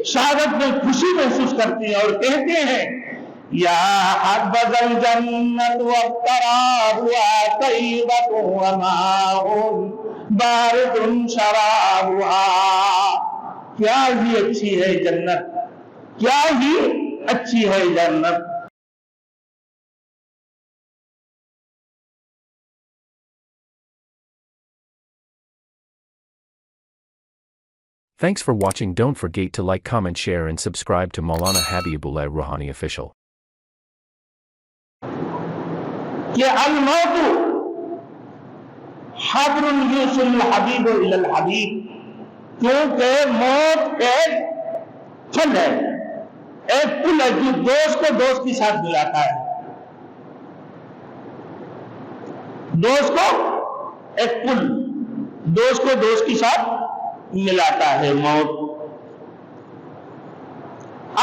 شہادت میں خوشی محسوس کرتے ہیں اور کہتے ہیں یا حبذ الجنت وقرارها طیبۃ وماء بارد شرابها، کیا ہی اچھی ہے جنت، کیا ہی اچھی ہے جنت۔ Thanks for watching. Don't forget to like, comment, share and subscribe to Maulana Habibullah Rouhani Official. کہ الموت حبر یوصل الحبیب الی الحبیب، کیونکہ موت ایک پل ہے، ایک پل ہے جو دوست کو دوست کے ساتھ ملاتا ہے، دوست کو ایک پل دوست کو دوست کے ساتھ ملاتا ہے موت۔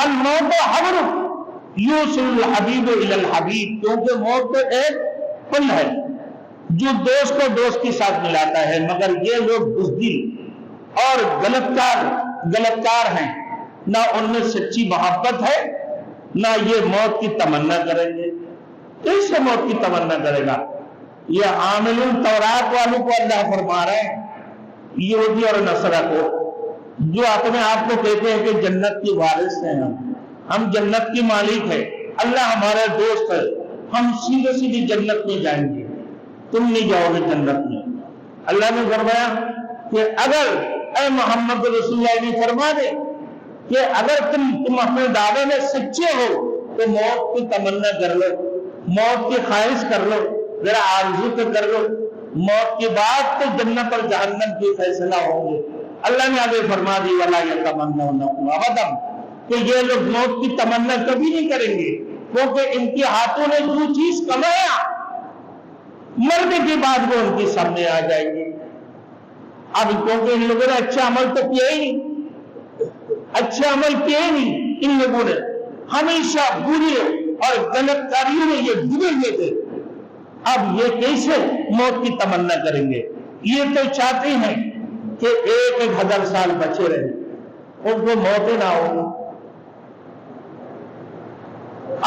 الموت حبر یوصل الحبیب الی الحبیب، کیونکہ موت تو ایک پل ہے جو دوست کو دوست کے ساتھ ملاتا ہے، مگر یہ لوگ بزدل اور غلطکار ہیں، نہ ان میں سچی محبت ہے نہ یہ موت کی تمنا کریں گے۔ کیسے موت کی تمنا کرے گا؟ یہ حامل التورات والوں کو اللہ فرما رہے ہیں، یہودی اور نصارہ کو، جو اپنے آپ کو کہتے ہیں کہ جنت کی وارث ہیں، ہم جنت کی مالک ہے، اللہ ہمارا دوست ہے، ہم سیدھے سیدھی جنت میں جائیں گے، تم نہیں جاؤ گے جنت میں۔ اللہ نے فرمایا کہ اگر اے محمد رسول اللہ نے فرما دے کہ اگر تم اپنے دعوے میں سچے ہو تو موت کی تمنا کر لو، موت کی خواہش کر لو، ذرا آرزو تو کر لو، موت کے بعد تو جنت اور جہنم کی فیصلہ ہوں گے۔ اللہ نے آگے فرما دی وَلَا يَتَمَنَّوْنَهُ أَبَدًا، کہ یہ لوگ موت کی تمنا کبھی نہیں کریں گے، کیونکہ ان کے ہاتھوں نے جو چیز کمایا مرنے کے بعد وہ ان کے سامنے آ جائیں گے۔ اب کیونکہ ان لوگوں نے اچھا عمل تو کیا ہی نہیں، اچھا عمل کیا ہی نہیں، ان لوگوں نے ہمیشہ بری اور غلط کاریوں میں یہ ڈوبے ہوئے تھے، اب یہ کیسے موت کی تمنا کریں گے؟ یہ تو چاہتے ہیں کہ 1000 سال بچے رہے، ان کو موتیں نہ ہوں۔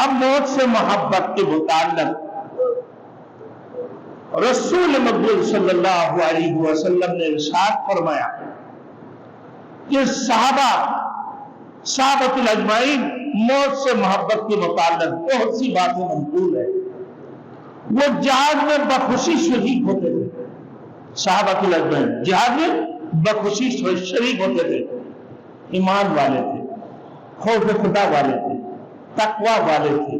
اب موت سے محبت کے متعلق رسول مقبول صلی اللہ علیہ وسلم نے ارشاد فرمایا کہ صحابۃ الاجمعین موت سے محبت کے متعلق بہت سی باتیں منقول ہیں۔ وہ جہاد میں بخوشی شریک ہوتے تھے، صحابۃ الاجمعین جہاد میں بخوشی شریک ہوتے تھے، ایمان والے تھے، خوف خدا والے تھے، تقوی والے تھے،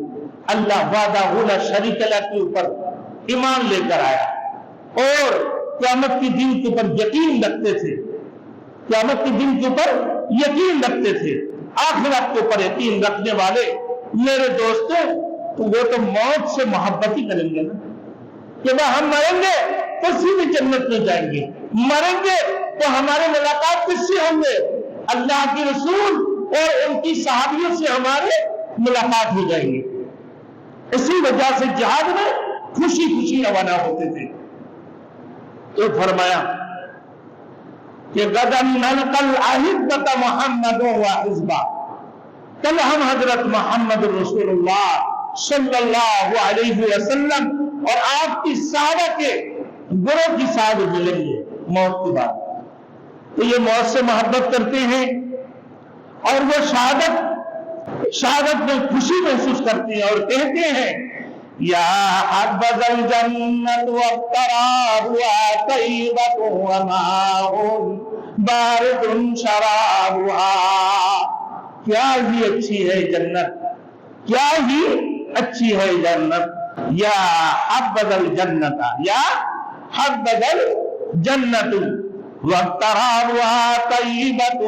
اللہ وحدہ لا شریک له کے اوپر ایمان لے کر آیا اور قیامت کے دن کے اوپر یقین رکھتے تھے، قیامت کے دن کے اوپر یقین رکھتے تھے، آخرت کے اوپر یقین رکھنے والے میرے دوستوں تو وہ تو موت سے محبت ہی کریں گے نا، کہ وہ ہم مریں گے تو سیدھے جنت میں جائیں گے، مریں گے تو ہمارے ملاقات کس سے ہوں گے؟ اللہ کے رسول اور ان کی صحابیوں سے ہمارے ملاقات ہو جائیں گے۔ اسی وجہ سے جہاد میں خوشی خوشی روانہ ہوتے تھے۔ تو فرمایا کہ غدا نلقل احبۃ محمد و حزبہ، کل ہم حضرت محمد رسول اللہ صلی اللہ علیہ وسلم اور آپ کی صحابہ کے گروہ کے ساتھ ملیں گے موت کے بعد۔ تو یہ موت سے محبت کرتے ہیں اور وہ شہادت میں خوشی محسوس کرتے ہیں اور کہتے ہیں یا حبذ الجنت وقرارها طیبۃ وماء بارد شرابها، کیا ہی اچھی ہے جنت، کیا ہی اچھی ہے جنت۔ یا حبذ الجنت، یا حبذ الجنت وقرارها طیبۃ،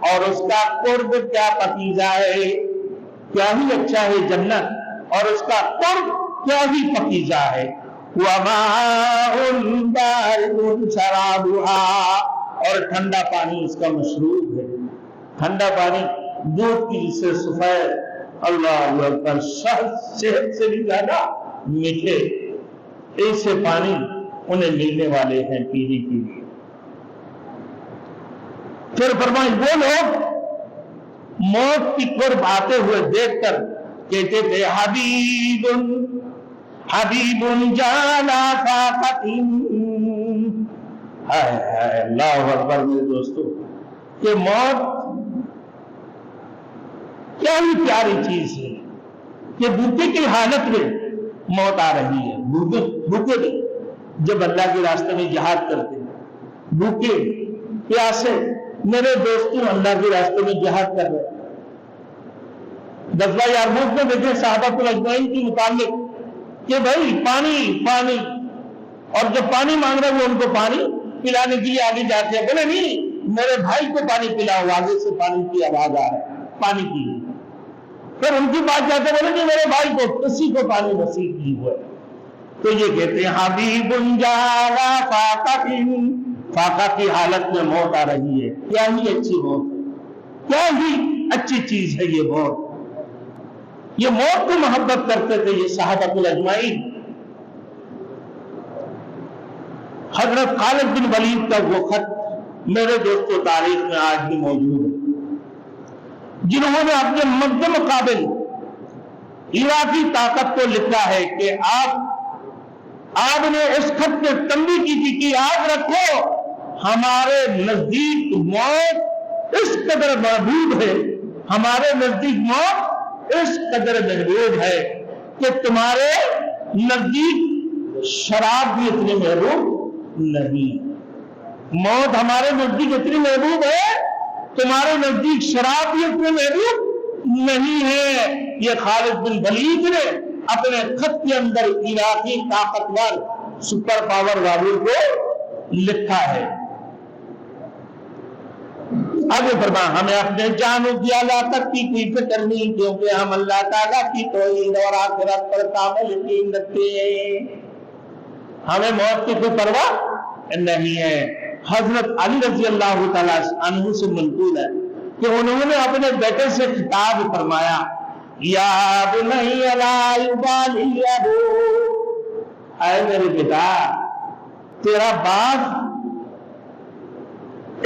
اور اس کا قرب کیا پکیزہ ہے، کیا ہی اچھا ہے جنت اور اس کا قرب کیا ہی پکیزہ ہے۔ وماء بارد شرابها، اور ٹھنڈا پانی اس کا مشروب ہے، ٹھنڈا پانی دودھ کی جس سے سفید، اللہ اکبر، صحت سے بھی زیادہ میٹھے ایسے پانی انہیں ملنے والے ہیں پینے کے لیے۔ پھر فرمائیں وہ لوگ موت کی قرب آتے ہوئے دیکھ کر کہتے تھے حبیب جانا فاقتن. اللہ اکبر میرے دوستو، کہ موت کیا ہی پیاری چیز ہے کہ بھوکے کی حالت میں موت آ رہی ہے. بھوکے میں جب اللہ کے راستے میں جہاد کرتے ہیں، بھوکے پیاسے میرے دوستوں اللہ کے راستے میں جہاد کر رہے ہیں. غزوہ یرموک میں دیکھیں صحابہ اجمعین کے متعلق کہ بھائی پانی پانی، اور جب پانی مانگ رہے وہ ان کو پانی پلانے کے لیے آگے جاتے ہیں. بولے نہیں میرے بھائی کو پانی پلاؤ، آگے سے پانی کی آواز آ رہا ہے پانی کی. پھر ان کی بات جاتے بولے کہ میرے بھائی کو کسی کو پانی نصیب نہیں ہوا. تو یہ کہتے ہیں حبیب جانا فاقتن، فاقہ کی حالت میں موت آ رہی ہے. کیا ہی اچھی موت ہے، کیا ہی اچھی چیز ہے یہ موت. یہ موت کو محبت کرتے تھے یہ صحابہ اجمعین. حضرت خالد بن ولید کا وہ خط میرے دوستوں تاریخ میں آج بھی موجود ہے، جنہوں نے اپنے مد مقابل عراقی طاقت کو لکھا ہے کہ آپ نے اس خط میں تنبیہ کی تھی کہ یاد رکھو ہمارے نزدیک موت اس قدر محبوب ہے، ہمارے نزدیک موت اس قدر محبوب ہے کہ تمہارے نزدیک شراب بھی اتنی محبوب نہیں. موت ہمارے نزدیک اتنی محبوب ہے، تمہارے نزدیک شراب بھی اتنی محبوب نہیں ہے. یہ خالد بن ولید نے اپنے خط کے اندر عراقی طاقتور سپر پاور والوں کو لکھا ہے. آگے فرما ہمیں اپنے جانوں کی ہلاکت کی کوئی فکر نہیں، کیونکہ ہم اللہ تعالیٰ کی توحید اور آخرت پر کامل یقین رکھتے ہیں. ہمیں موت کی کوئی پرواہ نہیں ہے. حضرت علی رضی اللہ تعالیٰ عنہ سے منقول ہے کہ انہوں نے اپنے بیٹے سے خطاب فرمایا یا بنی لا یبالی ابو، اے میرے بیٹا تیرا باپ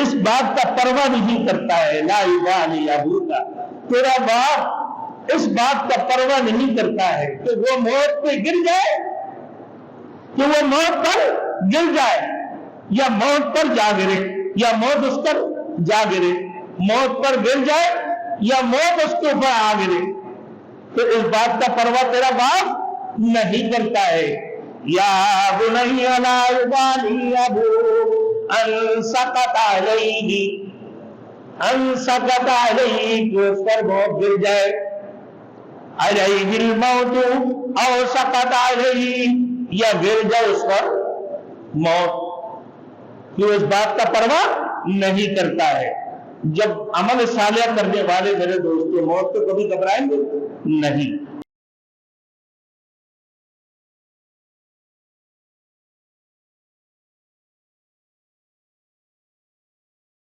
اس بات کا پرواہ نہیں کرتا ہے. لا یبالی ابو کا، تیرا باپ اس بات کا پرواہ نہیں کرتا ہے کہ وہ موت پہ گر جائے، کہ وہ موت پر گر جائے یا موت پر جا گرے، یا موت اس پر جا گرے، موت پر گر جائے یا موت اس کے اوپر آ گرے. تو اس بات کا پرواہ تیرا باپ نہیں کرتا ہے. یا بنی لا یبالی ابو ان سقط علیہ، ان سقط علیہ کہ اس پر موت گر جائے، علیہ الموت او سقط علیہ یا گر جائے اس پر موت. کہ اس بات کا پرواہ نہیں کرتا ہے. جب عمل صالح کرنے والے میرے دوستوں موت کو کبھی گھبرائیں گے نہیں.